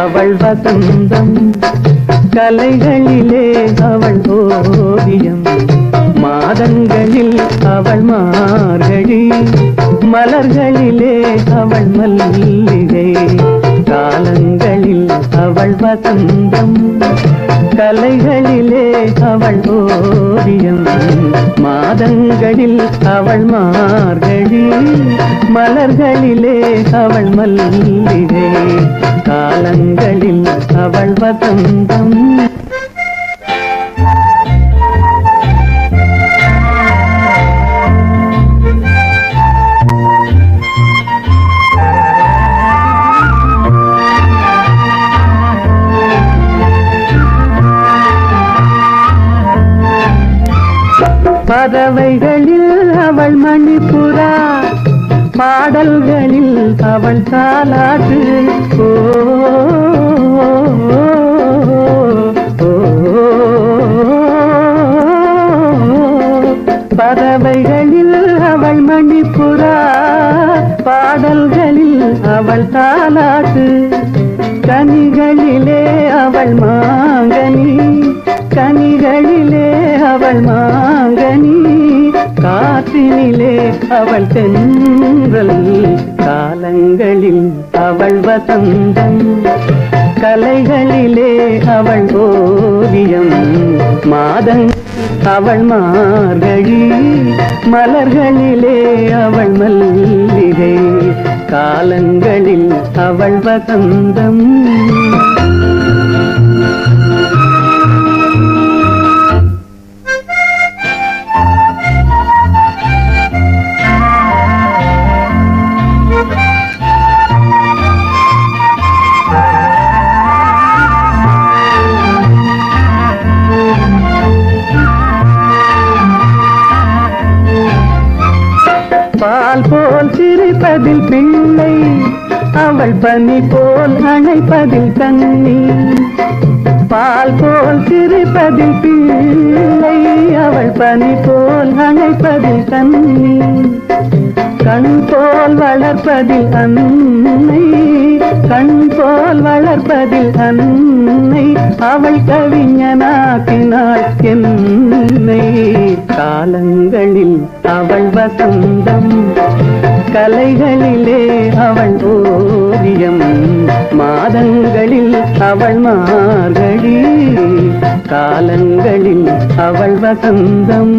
அவள் வசந்தம், கலைகளிலே அவள் ஓவியம், மாதங்களில் அவள் மார்கழி, மலர்களிலே அவள் மல்லிகை, காலங்களில் அவள் வசந்தம், கலைகளிலே அவள் ஓவியம், மாதங்களில் அவள் மார்கழி, மலர்களிலே அவள் மல்லிகை, காலங்களில் அவள் வசந்தம். பறவைகளில் அவள் மணிப்புறா, பாடல்களில் அவள் தாலாட்டு, ஓ, பறவைகளில் அவள் மணிப்புறா, பாடல்களில் அவள் தாலாட்டு, கனிகளிலே அவள் மாங்கனி, கனிகளிலே அவள் மாங்கனி, காற்றினிலே அவள் தென்றல், காலங்களில் அவள் வசந்தம், கலைகளிலே அவள் ஓவியம், மாதங் அவள் மார்கழி, மலர்களிலே அவள் மல்லிகை, காலங்களில் அவள் வசந்தம். பால் போல் சிரிப்பதில் பிள்ளை, அவள் பனி போல் அணைப்பதில் கண்ணி, பால் போல் சிரிப்பதில் பிள்ளை, அவள் பனி போல் அணைப்பதில் கண்ணி, கண் போல் வளர்ப்பதில் அன்னை, கண் போல் வளர்ப்பதில் அன்னை, அவள் கவிஞனாக்கினாள் என்னை, காலங்களில் அவள் வசந்தம், கலைகளிலே அவள் ஓவியம், மாதங்களில் அவள் மார்கழி, காலங்களில் அவள் வசந்தம்.